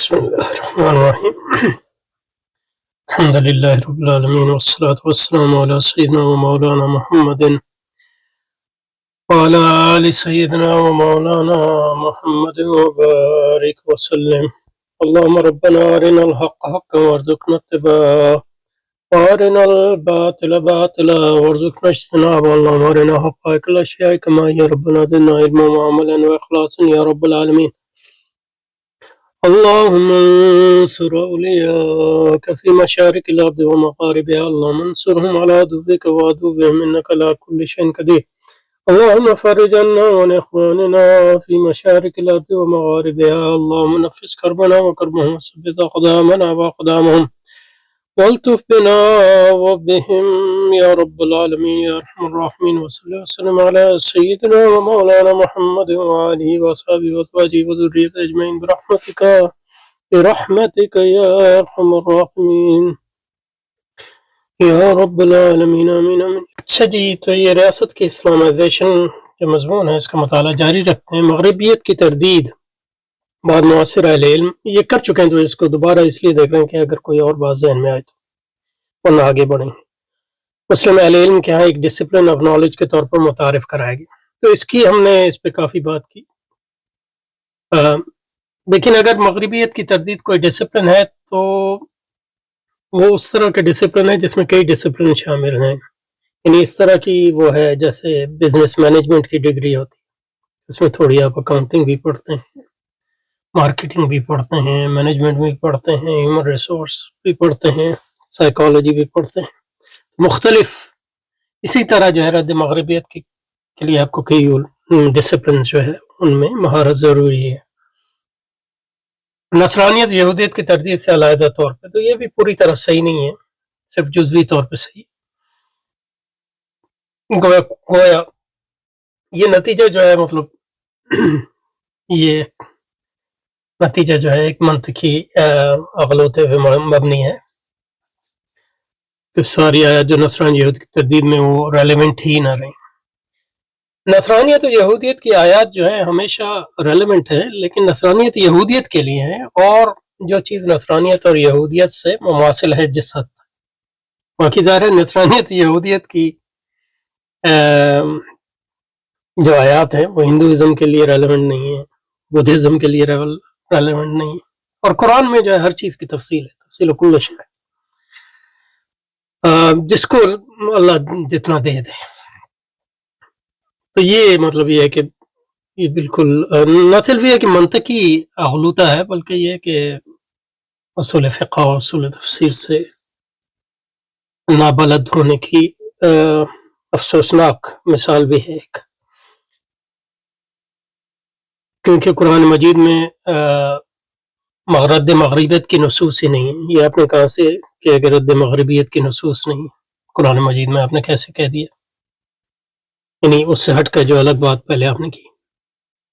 بسم الله الرحمن الرحيم الحمد لله رب العالمين والصلاة والسلام على سيدنا ومولانا محمد وعلى آل سيدنا ومولانا محمد وبارك وسلم. اللهم ربنا أرنا الحق حقا وارزقنا اتباعه وأرنا الباطل باطلا وارزقنا اجتنابه. اللهم أرنا حقائق الأشياء كما هي ربنا زدنا علما وعملا وإخلاصا يا رب العالمين. اللهم انصر أولياءك في مشارق الأرض ومغاربها. اللهم انصرهم على عدوك وعدوهم إنك على كل شيء قدير. اللهم فرج عنا وعن إخواننا في مشارق الأرض ومغاربها. اللهم نفس كربنا وكربهم وثبت أقدامنا وأقدامهم والطف بنا وبهم يا رب العالمين يا أرحم الراحمين. وصلى وسلم على سيدنا ومولانا محمد وآله وصحبه وأزواجه وذريته أجمعين برحمتك يا أرحم الراحمين یا رب العالمین آمین آمین. اچھا جی، تو یہ ریاست کی اسلامائزیشن جو مضمون ہے اس کا مطالعہ جاری رکھتے ہیں. مغربیت کی تردید بعد معاصر اہل علم یہ کر چکے ہیں، تو اس کو دوبارہ اس لیے دیکھ رہے ہیں کہ اگر کوئی اور بات ذہن میں آئے تو ورنہ آگے بڑھیں. مسلم اہل علم کے ہاں ایک ڈسپلن آف نالج کے طور پر متعارف کرایا گیا، تو اس کی ہم نے اس پہ کافی بات کی. لیکن اگر مغربیت کی تردید کوئی ڈسپلن ہے تو وہ اس طرح کا ڈسپلن ہے جس میں کئی ڈسپلن شامل ہیں. یعنی اس طرح کی وہ ہے جیسے بزنس مینجمنٹ کی ڈگری ہوتی ہے، اس میں تھوڑی آپ اکاؤنٹنگ بھی پڑھتے ہیں، مارکیٹنگ بھی پڑھتے ہیں، مینجمنٹ بھی پڑھتے ہیں، ہیومن ریسورس بھی پڑھتے ہیں، سائیکالوجی بھی پڑھتے ہیں، مختلف. اسی طرح جو ہے رد مغربیت کے لیے آپ کو کئی ڈسپلن جو ہے ان میں مہارت ضروری ہے. نصرانیت یہودیت کی تردید سے علیحدہ طور پہ تو یہ بھی پوری طرح صحیح نہیں ہے، صرف جزوی طور پہ صحیح ہے. گویا یہ نتیجہ جو ہے مطلب یہ نتیجہ جو ہے ایک منطقی اغلوطے پہ مبنی ہے کہ ساری آیات جو نصرانی یہود کی تردید میں وہ ریلیونٹ ہی نہ رہیں. نصرانیت اور یہودیت کی آیات جو ہیں ہمیشہ ریلیونٹ ہے، لیکن نصرانیت یہودیت کے لیے ہیں، اور جو چیز نصرانیت اور یہودیت سے مماثل ہے جس حد تک. باقی ظاہر ہے نصرانیت یہودیت کی جو آیات ہیں وہ ہندوازم کے لیے ریلیونٹ نہیں ہے، بدھزم کے لیے ریلیونٹ نہیں ہے، اور قرآن میں جو ہے ہر چیز کی تفصیل ہے، تفصیل کل شیء ہے، جس کو اللہ جتنا دے دے. تو یہ مطلب یہ ہے کہ یہ بالکل نہ صرف یہ ہے کہ منطقی اغلوطہ ہے، بلکہ یہ ہے کہ اصول فقہ و اصول تفسیر سے نابلد ہونے کی افسوسناک مثال بھی ہے ایک. کیونکہ قرآن مجید میں رد مغربیت کی نصوص ہی نہیں ہے. یہ آپ نے کہاں سے کہ اگر رد مغربیت کی نصوص نہیں ہے قرآن مجید میں، آپ نے کیسے کہہ دیا؟ یعنی اس سے ہٹ کر جو الگ بات پہلے آپ نے کی.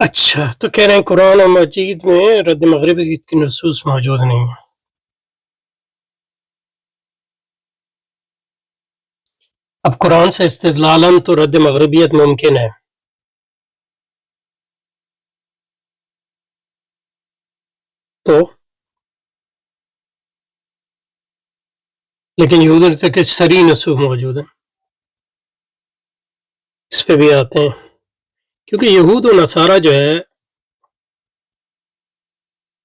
اچھا، تو کہہ رہے ہیں قرآن مجید میں رد مغربیت کی نصوص موجود نہیں ہے. اب قرآن سے استدلالن تو رد مغربیت ممکن ہے، تو لیکن یہود کے سری نصوص موجود ہیں، اس پہ بھی آتے ہیں. کیونکہ یہود و نصارہ جو ہے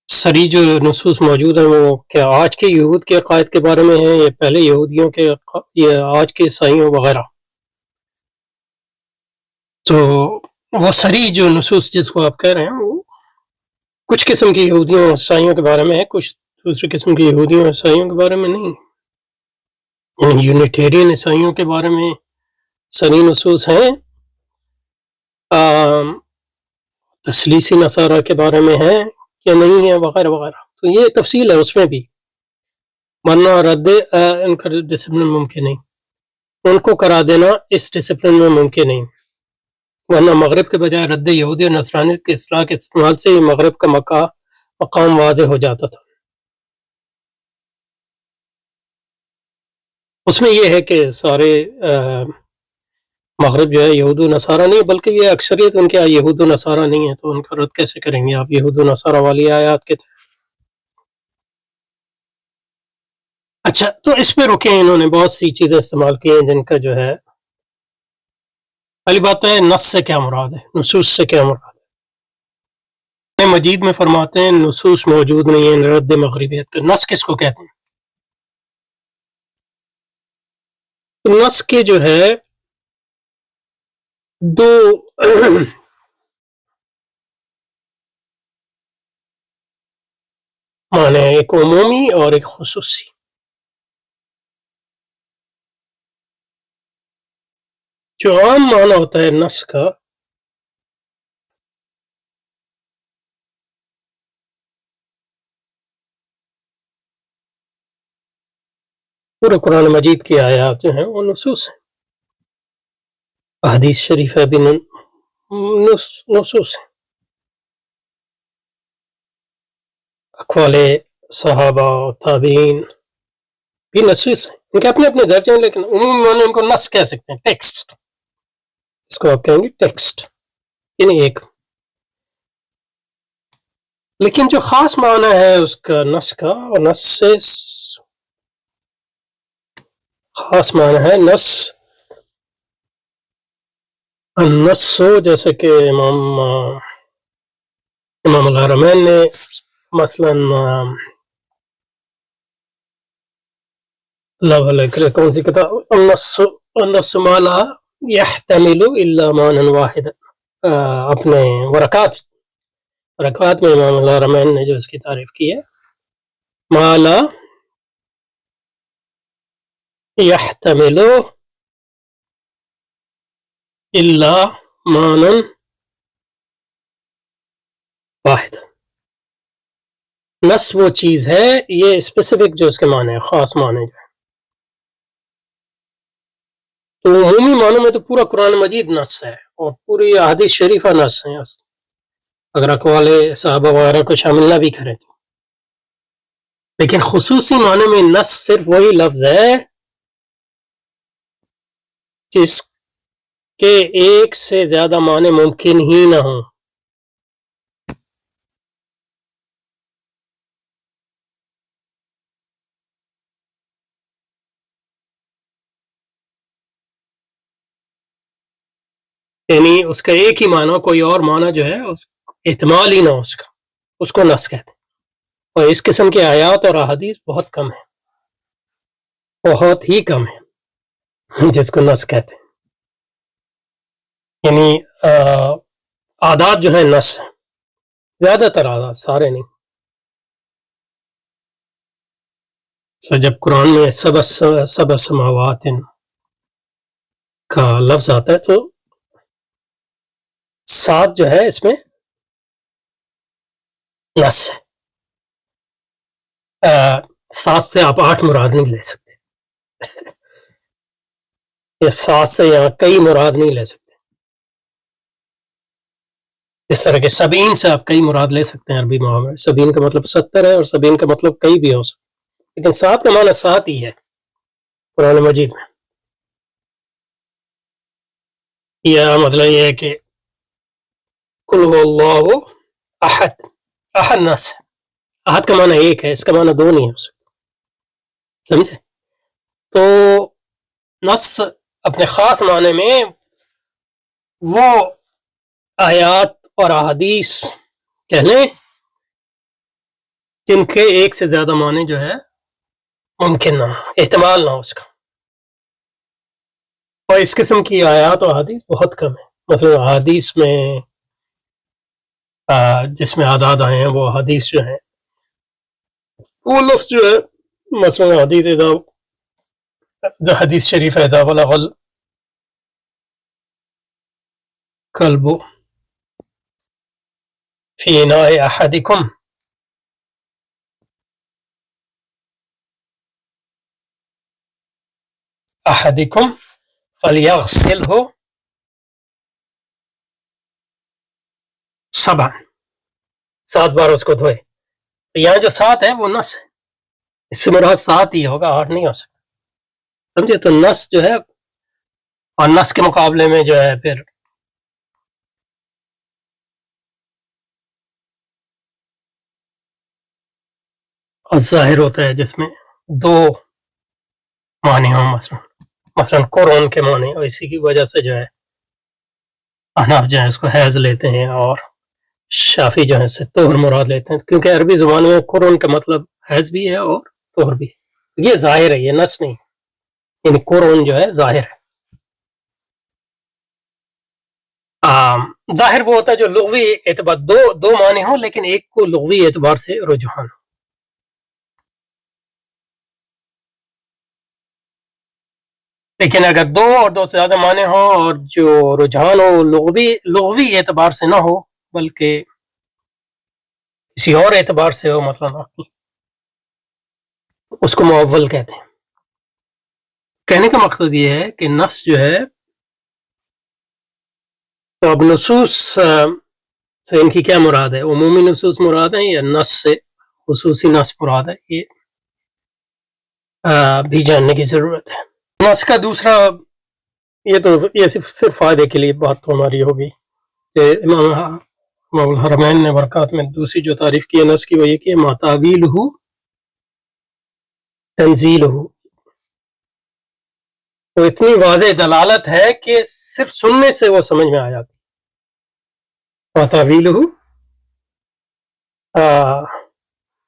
سری جو نصوص موجود ہیں وہ کیا آج کے یہود کے عقائد کے بارے میں ہیں یا پہلے یہودیوں کے یا آج کے عیسائیوں وغیرہ. تو وہ سری جو نصوص جس کو آپ کہہ رہے ہیں وہ کچھ قسم کی یہودیوں اور عیسائیوں کے بارے میں ہے، کچھ دوسری قسم کی یہودیوں اور عیسائیوں کے بارے میں نہیں. یعنی یونیٹیرین عیسائیوں کے بارے میں سری نصوص ہیں، تثلیثی نصارہ کے بارے میں ہیں یا نہیں ہے، وغیرہ وغیرہ. تو یہ تفصیل ہے اس میں بھی، ورنہ رد ان کا ڈسپلن ممکن نہیں، ان کو کرا دینا اس ڈسپلن میں ممکن نہیں. ورنہ مغرب کے بجائے رد یہودی اور نصرانیت کے اصطلاح کے استعمال سے ہی مغرب کا مقام واضح ہو جاتا تھا. اس میں یہ ہے کہ سارے مغرب جو ہے یہود و نصارہ نہیں، بلکہ یہ اکثریت ان کے یہود و نصارہ نہیں ہے، تو ان کا رد کیسے کریں گے آپ یہود و نصارہ والی آیات کے تحت؟ اچھا تو اس پہ رکے انہوں نے بہت سی چیزیں استعمال کی ہیں جن کا جو ہے پہلی بات تو ہے نص سے کیا مراد ہے، نصوص سے کیا مراد ہے۔ مجید میں فرماتے ہیں نصوص موجود نہیں ہیں رد مغربیت کا، نص کس کو کہتے ہیں؟ تو نص کے جو ہے دو معنی ہیں، ایک عمومی اور ایک خصوصی۔ جو عام معنی ہوتا ہے نص کا پورے قرآن مجید کی آیات جو ہیں وہ نصوص ہیں، احادیث شریفہ بھی نصوص ہیں، اقوال صحابہ و تابعین بھی نصوص ہیں، ان کے اپنے اپنے درجے ہیں، لیکن عمومی معنی ان کو نص کہہ سکتے ہیں، ٹیکسٹ، اس کو آپ کہیں گے ٹیکسٹ، یعنی ایک۔ لیکن جو خاص معنی ہے اس کا نص کا، اور نص سے خاص معنی ہے نص، النص، جیسے کہ امام الحرمین نے مثلا اللہ علیہ کون سی کتاب، النص ما لا يحتمل الا معنى واحدا، اپنے ورکات میں امام الحرمین نے جو اس کی تعریف کی ہے، ما لا يحتمل الا معنى واحدا، نص وہ چیز ہے، یہ اسپیسیفک جو اس کے معنی ہے، خاص معنی جو ہے، تو عمومی معنوں میں تو پورا قرآن مجید نص ہے اور پوری احادیث شریفہ نص ہے، اگر اقوال صحابہ وغیرہ کو شامل نہ بھی کریں تو۔ لیکن خصوصی معنی میں نص صرف وہی لفظ ہے جس کے ایک سے زیادہ معنی ممکن ہی نہ ہوں۔ یعنی اس کا ایک ہی معنی، کوئی اور معنی جو ہے احتمال ہی نہ ہو اس کو نص کہتے ہیں، اور اس قسم کے آیات اور احادیث بہت کم ہیں، بہت ہی کم ہیں جس کو نص کہتے ہیں، یعنی عادات جو ہیں نص ہیں، زیادہ تر عادات، سارے نہیں۔ تو جب قرآن میں سبع سماوات کا لفظ آتا ہے تو 7 جو ہے اس میں نص ہے، 7 سے آپ 8 مراد نہیں لے سکتے، یا 7 سے یہاں کئی مراد نہیں لے سکتے، اس طرح کے 70 سے آپ کئی مراد لے سکتے ہیں، عربی معاملے 70 کا مطلب 70 ہے، اور 70 کا مطلب کئی بھی ہو سکتے، لیکن 7 کا معنی 7 ہی ہے قرآن مجید میں۔ یا مطلب یہ ہے کہ قل هو اللہ احد، احد نص ہے، احد کا معنی ایک ہے، اس کا معنی 2 نہیں ہو سکتا، سمجھے؟ تو نص اپنے خاص معنی میں وہ آیات اور احادیث کہہ لیں جن کے ایک سے زیادہ معنی جو ہے ممکن نہ ہو، احتمال نہ ہو اس کا، اور اس قسم کی آیات اور حدیث بہت کم ہے۔ مثلا حدیث میں جس میں عادات آئے ہیں وہ حدیث جو ہیں، وہ لفظ جو ہے، مثلا حدیث شریف ہے اذا بلغ الكلب في اناء احدكم فليغسله 7 بار اس کو دھوئے، تو یہاں جو 7 ہے وہ نص ہے، اس سے مراد 7 ہی ہوگا، 8 نہیں ہو سکتا، سمجھے؟ تو نص جو ہے، اور نص کے مقابلے میں جو ہے پھر ظاہر ہوتا ہے، جس میں 2 معنی ہوں، مثلا قرآن کے معنی، اور اسی کی وجہ سے جو ہے احناف جو ہے اس کو حیض لیتے ہیں، اور شافی جو ہے اس سے طہر مراد لیتے ہیں، کیونکہ عربی زبان میں قرآن کا مطلب حیض بھی ہے اور طہر بھی ہے. یہ ظاہر ہے، یہ نص نہیں، یعنی قرآن جو ہے ظاہر ہے. ظاہر وہ ہوتا ہے جو لغوی اعتبار دو معنی ہوں لیکن ایک کو لغوی اعتبار سے رجحان ہو. لیکن اگر دو اور دو سے زیادہ معنی ہوں اور جو رجحان ہو لغوی اعتبار سے نہ ہو بلکہ کسی اور اعتبار سے ہو، مثلا اس کو معول کہتے ہیں. کہنے کا مقصد یہ ہے کہ نص جو ہے، تو اب نصوص سے ان کی کیا مراد ہے؟ عمومی نصوص مراد ہیں یا نص سے خصوصی نص مراد ہے؟ یہ بھی جاننے کی ضرورت ہے. نص کا دوسرا، یہ صرف فائدے کے لیے بات تو ہماری ہوگی کہ امام الحرمین نے برکات میں دوسری جو تعریف کی ہے نص کی، وہ یہ کہ ما تعویلہ تنزیلہ، تو اتنی واضح دلالت ہے کہ صرف سننے سے وہ سمجھ میں آ جاتی. ما تعویلہ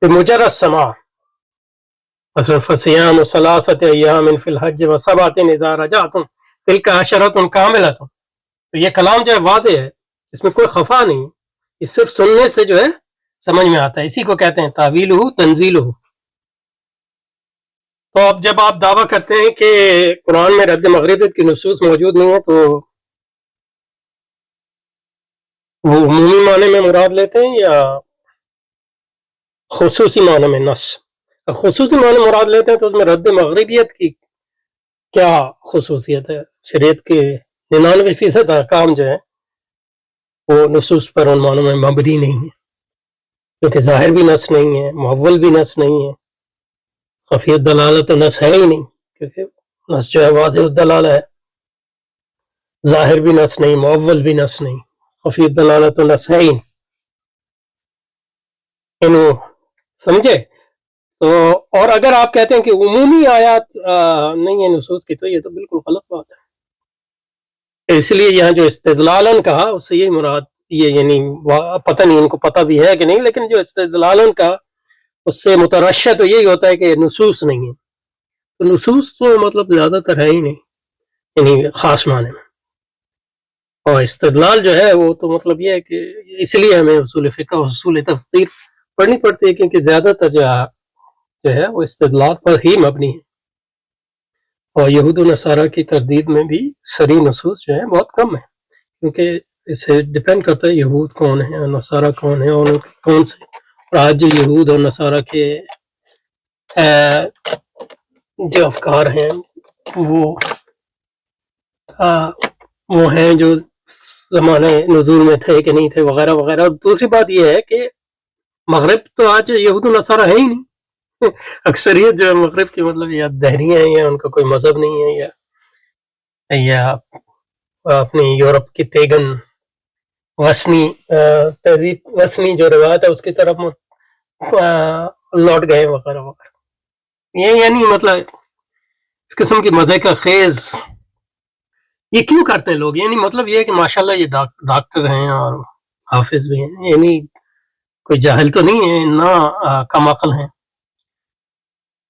بمجرد سماع، مثلا فصیام ثلاثۃ ایام فی الحج وسبعۃ اذا رجعتم تلک عشرۃ کاملۃ. تو یہ کلام جو ہے واضح ہے، اس میں کوئی خفا نہیں، یہ صرف سننے سے جو ہے سمجھ میں آتا ہے. اسی کو کہتے ہیں تعویلہ تنزیلہ. تو اب جب آپ دعویٰ کرتے ہیں کہ قرآن میں رد مغربیت کی نصوص موجود نہیں ہے، تو وہ عمومی معنی میں مراد لیتے ہیں یا خصوصی معنی میں نص؟ خصوصی معنی مراد لیتے ہیں تو اس میں رد مغربیت کی کیا خصوصیت ہے؟ شریعت کے 99% احکام جو ہیں وہ نصوص پر ان معنوں میں مبنی نہیں ہے، کیونکہ ظاہر بھی نص نہیں ہے، معول بھی نص نہیں ہے، خفی الدلالہ تو نص ہے ہی نہیں، کیونکہ نص جو ہے واضح الدلالہ ہے. ظاہر بھی نص نہیں، معول بھی نص نہیں، خفی الدلالہ تو نص ہے ہی نہیں. انہوں سمجھے؟ تو اور اگر آپ کہتے ہیں کہ عمومی آیات نہیں ہے نصوص کی، تو یہ تو بالکل غلط بات ہے. اس لیے یہاں جو استدلالن کہا اس سے یہ مراد، یہ یعنی پتہ نہیں ان کو پتہ بھی ہے کہ نہیں، لیکن جو استدلالن کہا اس سے مترشح تو یہی ہوتا ہے کہ نصوص نہیں ہے. تو نصوص تو مطلب زیادہ تر ہے ہی نہیں، یعنی خاص معنی میں. اور استدلال جو ہے وہ تو مطلب یہ ہے کہ اس لیے ہمیں اصول فقہ اور اصول تفسیر پڑھنی پڑتی ہے، کیونکہ زیادہ تر جو ہے وہ استدلال پر ہی مبنی ہے. اور یہود و نصارہ کی تردید میں بھی صریح نصوص جو ہیں بہت کم ہیں، کیونکہ اسے ڈپینڈ کرتا ہے یہود کون ہیں اور نصارہ کون ہیں اور کون سے. اور آج جو یہود اور نصارہ کے جو افکار ہیں وہ ہیں جو زمانے نزول میں تھے کہ نہیں تھے وغیرہ وغیرہ. اور دوسری بات یہ ہے کہ مغرب تو آج یہود و نصارہ ہے ہی نہیں. اکثریت جو ہے مغرب کی مطلب یا دہریاں ہیں یا ان کا کوئی مذہب نہیں ہے، یا اپنی یورپ کی پیگن وسنی تہذیب وسنی جو روایت ہے اس کی طرف لوٹ گئے وغیرہ وغیرہ. یہ یعنی مطلب اس قسم کی مزے کا خیز یہ کیوں کرتے ہیں لوگ؟ یعنی مطلب یہ ہے کہ ماشاءاللہ یہ ڈاکٹر ہیں اور حافظ بھی ہیں، یعنی کوئی جاہل تو نہیں ہے، نہ کم عقل ہیں.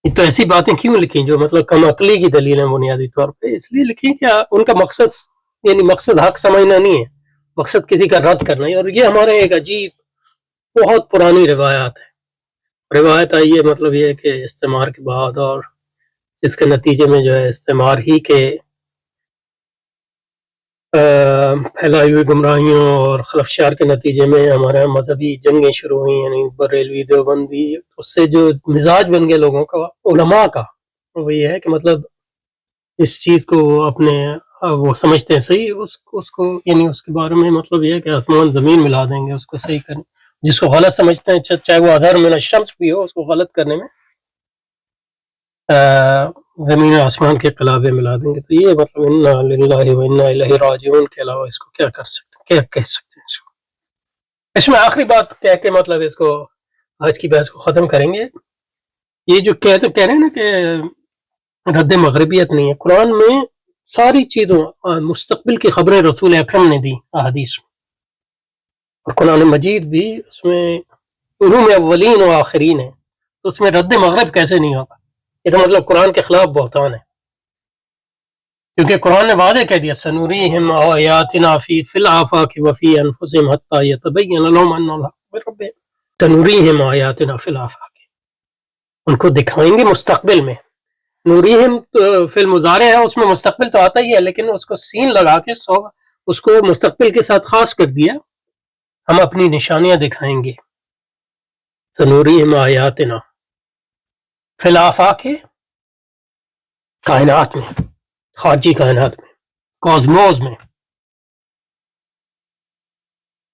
یہ تو ایسی باتیں کیوں لکھیں جو مطلب کم عقلی کی دلیل ہیں بنیادی طور پہ؟ اس لیے لکھیں کہ ان کا مقصد یعنی مقصد حق سمجھنا نہیں ہے، مقصد کسی کا رد کرنا ہے. اور یہ ہمارے ایک عجیب بہت پرانی روایات ہے. روایت آئی ہے مطلب یہ ہے کہ استعمار کے بعد، اور جس کے نتیجے میں جو ہے استعمار ہی کے پھیلائی ہوئی گمراہیوں اور خلفشار کے نتیجے میں ہمارے یہاں مذہبی جنگیں شروع ہوئی، یعنی بریلوی دیوبندی. اس سے جو مزاج بن گئے لوگوں کا، علماء کا، وہ یہ ہے کہ مطلب جس چیز کو اپنے وہ سمجھتے ہیں صحیح، اس کو یعنی اس کے بارے میں مطلب یہ ہے کہ آسمان زمین ملا دیں گے اس کو صحیح کرنے. جس کو غلط سمجھتے ہیں چاہے وہ اظہر من الشمس بھی ہو، اس کو غلط کرنے میں زمین آسمان کے قلابے ملا دیں گے. تو یہ مطلب انا للہ و انا الیہ راجعون کے علاوہ اس کو کیا کر سکتے ہیں، کیا کہہ سکتے ہیں اس کو. اس میں آخری بات کہہ کے مطلب اس کو آج کی بحث کو ختم کریں گے. یہ جو کہہ رہے ہیں نا کہ رد مغربیت نہیں ہے. قرآن میں ساری چیزوں مستقبل کی خبریں رسول اکرم نے دی احادیث میں، اور قرآن مجید بھی اس میں علوم اولین و آخرین ہے، تو اس میں رد مغرب کیسے نہیں ہوگا؟ یہ تو مطلب قرآن کے خلاف بہتان ہے، کیونکہ قرآن نے واضح کہہ دیا سنوریہم آیاتنا فی الآفاق وفی انفسہم حتی یتبین لہم انہ الحق من ربہم. سنوریہم آیاتنا فی الآفاق، ان کو دکھائیں گے مستقبل میں. نوریہم فی المضارع ہے، اس میں مستقبل تو آتا ہی ہے، لیکن اس کو سین لگا کے اس کو مستقبل کے ساتھ خاص کر دیا. ہم اپنی نشانیاں دکھائیں گے. سنوریہم آیاتنا فی الآفاق، کائنات میں، خارجی کائنات میں، کازموز میں،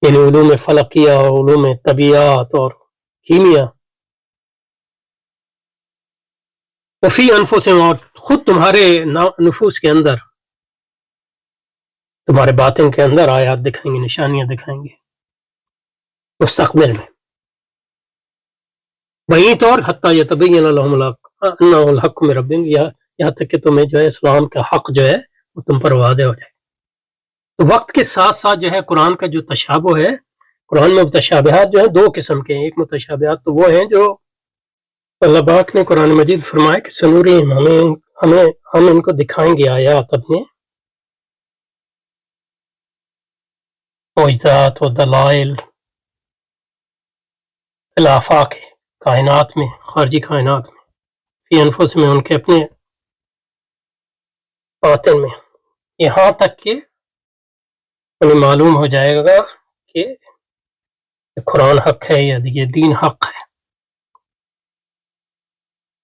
یعنی علوم فلکیہ، علوم طبیعات اور کیمیا. وفی انفسہم، اور خود تمہارے نفوس کے اندر، تمہارے باطن کے اندر آیات دکھائیں گے، نشانیاں دکھائیں گے مستقبل میں. وہیں طور حتی یتبین لہم انہ الحق من ربہم، یہاں تک کہ تمہیں جو ہے اسلام کا حق جو ہے وہ تم پر واضح ہو جائے. تو وقت کے ساتھ ساتھ جو ہے قرآن کا جو تشابہ ہے، قرآن میں متشابہات جو ہیں دو قسم کے ہیں. ایک متشابہات تو وہ ہیں جو اللہ پاک نے قرآن مجید فرمایا کہ سنورہم، ہم ان کو دکھائیں گے آیات اپنے، معجزات و دلائل الآفاق، کائنات میں، خارجی کائنات میں، فی انفسہم، میں ان کے اپنے باطن میں، یہاں تک کہ انہیں معلوم ہو جائے گا کہ قرآن حق ہے یا یہ دین حق ہے.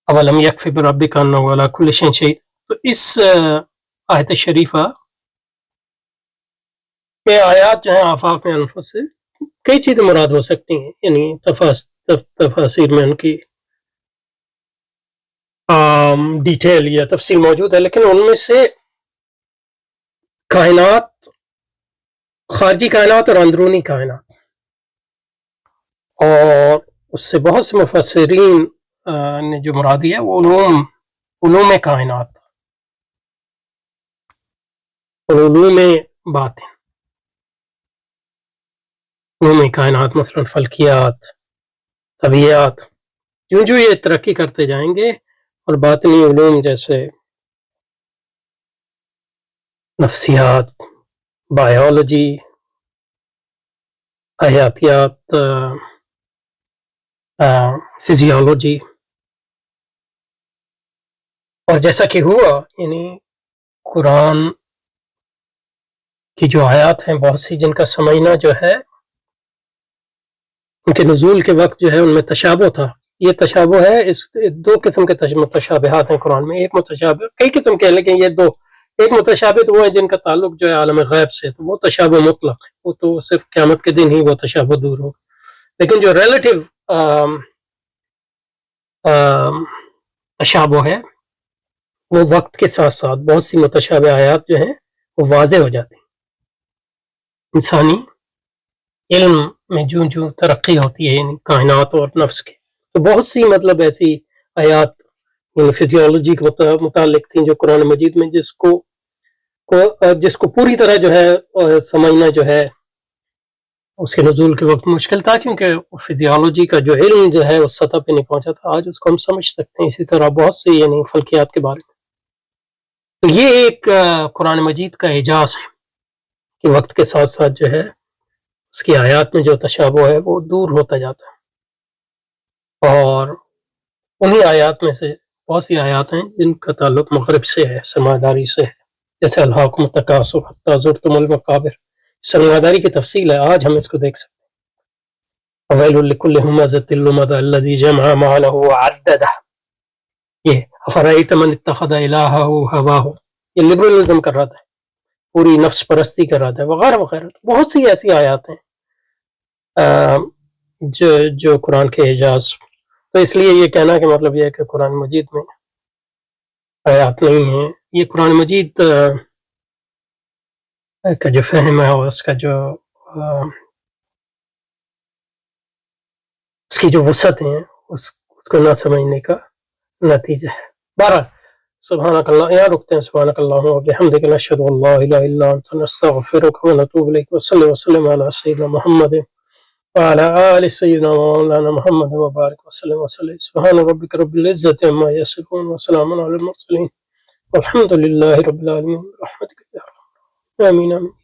اولم یکفی بربک انہ علی کل شیء شہید. تو اس آیت شریفہ میں آیات جو ہیں آفاق میں انفس سے کئی چیزیں مراد ہو سکتی ہیں، یعنی تفاسیر میں ان کی ڈیٹیل یا تفصیل موجود ہے، لیکن ان میں سے کائنات، خارجی کائنات اور اندرونی کائنات، اور اس سے بہت سے مفسرین نے جو مراد ہے وہ علوم کائنات، علوم باطن، علوم کائنات، مثلا فلکیات، طبیعات. جو جو یہ ترقی کرتے جائیں گے، اور باطنی علوم جیسے نفسیات، بایولوجی، حیاتیات، فزیولوجی، اور جیسا کہ ہوا یعنی قرآن کی جو آیات ہیں بہت سی جن کا سمجھنا جو ہے ان کے نزول کے وقت جو ہے ان میں تشابہ تھا. یہ تشابہ ہے، اس دو قسم کے متشابہات ہیں قرآن میں. ایک متشابہ، کئی قسم کے ہیں لیکن یہ دو، ایک متشابہ تو وہ ہیں جن کا تعلق جو ہے عالم غیب سے، تو وہ تشابہ مطلق ہے، وہ تو صرف قیامت کے دن ہی وہ تشابہ دور ہوگا. لیکن جو ریلیٹیو تشابہ ہے وہ وقت کے ساتھ ساتھ بہت سی متشابہ آیات جو ہیں وہ واضح ہو جاتی ہیں. انسانی علم میں جو جو ترقی ہوتی ہے یعنی کائنات اور نفس کے، تو بہت سی مطلب ایسی آیات فزیولوجی کے متعلق تھیں جو قرآن مجید میں جس کو پوری طرح جو ہے سمجھنا جو ہے اس کے نزول کے وقت مشکل تھا، کیونکہ فزیولوجی کا جو علم جو ہے اس سطح پہ نہیں پہنچا تھا. آج اس کو ہم سمجھ سکتے ہیں. اسی طرح بہت سی یعنی فلکیات کے بارے میں. تو یہ ایک قرآن مجید کا اعجاز ہے کہ وقت کے ساتھ ساتھ جو ہے اس کی آیات میں جو تشابہ ہے وہ دور ہوتا جاتا ہے. اور انہی آیات میں سے بہت سی آیات ہیں جن کا تعلق مغرب سے ہے، سرمایہ سے ہے، جیسے الہاکم التکاثر حتی زرتم المقابر. سرمایہ داری کی تفصیل ہے، آج ہم اس کو دیکھ سکتے ہیں. ویل لکل ہمزۃ لمزہ الذی جمع مالہ وعددہ. یہ افرأیت من اتخذ الہہ ہواہ، یہ لبرلزم کر رہا تھا، پوری نفس پرستی کر رہا تھا، وغیرہ وغیرہ. بہت سی ایسی آیات ہیں جو قرآن کے اعجاز. تو اس لیے یہ کہنا کہ مطلب یہ ہے کہ قرآن مجید میں آیات نہیں ہیں، یہ قرآن مجید کا جو فہم ہے اور اس کا جو اس کی جو وسعت ہیں اس کو نہ سمجھنے کا نتیجہ ہے. بہرحال سبحانك اللہ یہاں رکتے ہیں. سبحانك اللهم وبحمدك نشهد ان لا اله الا انت نستغفرك ونتوب اليك وصلى وسلم على سيدنا محمد وعلى آل سيدنا مولانا محمد وبارك وسلم. سبحان ربك رب العزة عما يصفون وسلام على المرسلين والحمد لله رب العالمين برحمتك يا رب. آمين آمين.